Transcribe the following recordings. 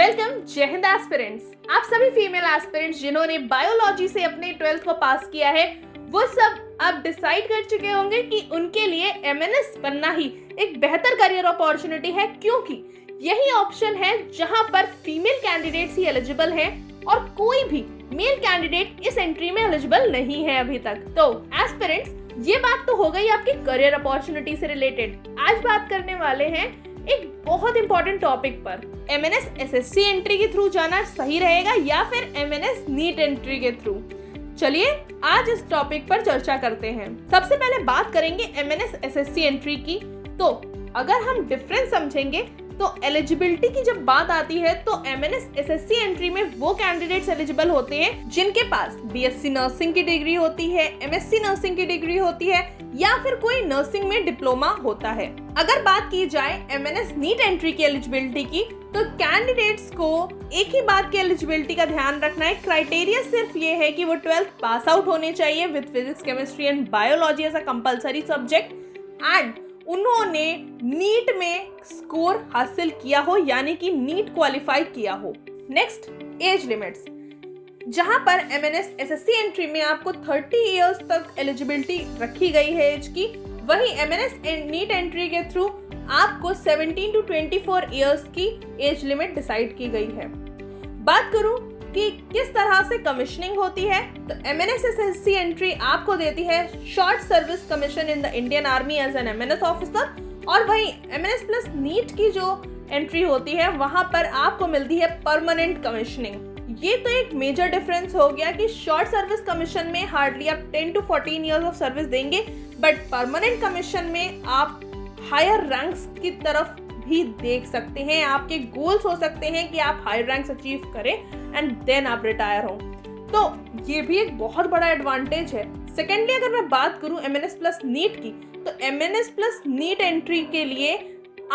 Welcome जय Hind aspirants. आप सभी फीमेल एस्पिरेंट्स जिन्होंने बायोलॉजी से अपने 12th को पास किया है वो सब अब डिसाइड कर चुके होंगे कि उनके लिए एमएनएस बनना ही एक बेहतर करियर अपॉर्चुनिटी है, क्योंकि यही ऑप्शन है जहां पर फीमेल कैंडिडेट्स ही एलिजिबल हैं और कोई भी मेल कैंडिडेट इस एंट्री में एलिजिबल नहीं है अभी तक। तो एस्पिरेंट्स, ये बात तो हो गई आपकी करियर अपॉर्चुनिटी से रिलेटेड। आज बात करने वाले हैं एक बहुत इंपॉर्टेंट टॉपिक पर, एमएनएस एसएससी एंट्री के थ्रू जाना सही रहेगा या फिर एमएनएस नीट एंट्री के थ्रू। चलिए आज इस टॉपिक पर चर्चा करते हैं। सबसे पहले बात करेंगे एमएनएस एसएससी एंट्री की। तो अगर हम डिफरेंस समझेंगे तो एलिजिबिलिटी की जब बात आती है तो एमएनएस एसएससी एंट्री में वो कैंडिडेट्स एलिजिबल होते हैं जिनके पास बीएससी नर्सिंग की डिग्री होती है, एमएससी नर्सिंग की डिग्री होती है या फिर कोई नर्सिंग में डिप्लोमा होता है। अगर बात की जाए एमएनएस नीट एंट्री की एलिजिबिलिटी की तो कैंडिडेट्स को एक ही बात की एलिजिबिलिटी का ध्यान रखना है। क्राइटेरिया सिर्फ ये है कि वो 12th पास आउट होने चाहिए with physics, chemistry and biology as a compulsory subject and उन्होंने नीट में स्कोर हासिल किया हो, यानी कि नीट क्वालिफाई किया हो। Next, age limits. जहां पर एमएनएस एसएससी एंट्री में आपको 30 इयर्स तक एलिजिबिलिटी रखी गई है एज की, वहीं एमएनएस नीट एंट्री के थ्रू आपको 17 to 24 इयर्स की एज लिमिट डिसाइड की गई है। बात करूं कि किस तरह से कमीशनिंग होती है, तो एमएनएस एसएससी एंट्री आपको देती है short service commission in the Indian army as an MNS officer, और वहीं एमएनएस प्लस नीट की जो एंट्री होती है वहां पर आपको मिलती है परमानेंट कमीशनिंग। ये तो एक मेजर डिफरेंस हो गया कि शॉर्ट सर्विस कमीशन में हार्डली आप 10 to 14 इयर्स ऑफ सर्विस देंगे, बट परमानेंट कमीशन में आप हायर रैंक्स की तरफ भी देख सकते हैं। आपके गोल्स हो सकते हैं कि आप हायर रैंक्स अचीव करें एंड देन आप रिटायर हो, तो ये भी एक बहुत बड़ा एडवांटेज है। सेकेंडली, अगर मैं बात करूं एमएनएस प्लस नीट की, तो एमएनएस प्लस नीट एंट्री के लिए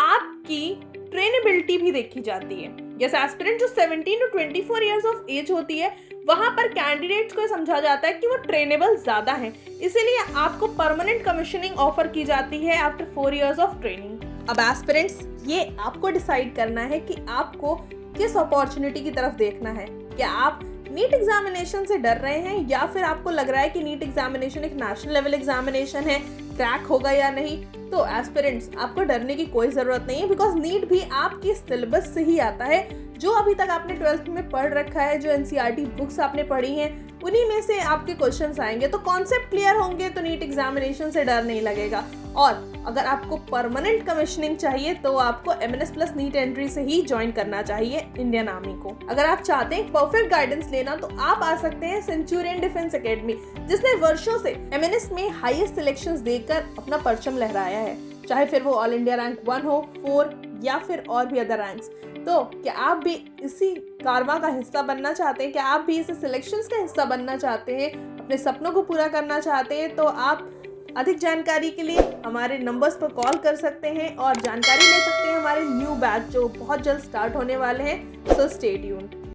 आपकी ट्रेनेबिलिटी भी देखी जाती है। जैसे एस्पिरेंट जो 17 to 24 इयर्स ऑफ एज होती है वहां पर कैंडिडेट्स को समझा जाता है कि वो ट्रेनेबल ज्यादा हैं, इसीलिए आपको परमानेंट कमीशनिंग ऑफर की जाती है आफ्टर 4 इयर्स ऑफ ट्रेनिंग। अब एस्पिरेंट्स, ये आपको डिसाइड करना है कि आपको किस अपॉर्चुनिटी की तरफ देखना है। क्या आप नीट एग्जामिनेशन से डर रहे हैं या फिर आपको लग रहा है कि नीट एग्जामिनेशन एक नेशनल लेवल एग्जामिनेशन है, क्रैक होगा या नहीं? तो एस्पिरेंट्स, आपको डरने की कोई ज़रूरत नहीं है, बिकॉज नीट भी आपकी सिलेबस से ही आता है। जो अभी तक आपने 12th में पढ़ रखा है, जो एनसीईआरटी बुक्स आपने पढ़ी हैं, उन्हीं में से आपके क्वेश्चंस आएंगे। तो कॉन्सेप्ट क्लियर होंगे तो नीट एग्जामिनेशन से डर नहीं लगेगा। और अगर आपको परमानेंट कमीशनिंग चाहिए तो आपको एमएनएस प्लस नीट एंट्री से ही ज्वाइन करना चाहिए इंडियन आर्मी को। अगर आप चाहते हैं परफेक्ट गाइडेंस लेना तो आप आ सकते हैं सेंचुरियन डिफेंस एकेडमी, जिसने वर्षों से एमएनएस में हाईएस्ट सिलेक्शंस देकर अपना परचम लहराया है, चाहे फिर वो ऑल इंडिया रैंक 1 हो, 4 या फिर और भी अदर रैंक्स। तो क्या आप भी इसी कारवां का हिस्सा बनना चाहते हैं? क्या आप भी इस सिलेक्शंस का हिस्सा बनना चाहते हैं, अपने सपनों को पूरा करना चाहते हैं? तो आप अधिक जानकारी के लिए हमारे नंबर्स पर कॉल कर सकते हैं और जानकारी ले सकते हैं हमारे न्यू बैच जो बहुत जल्द स्टार्ट होने वाले हैं। So stay tuned.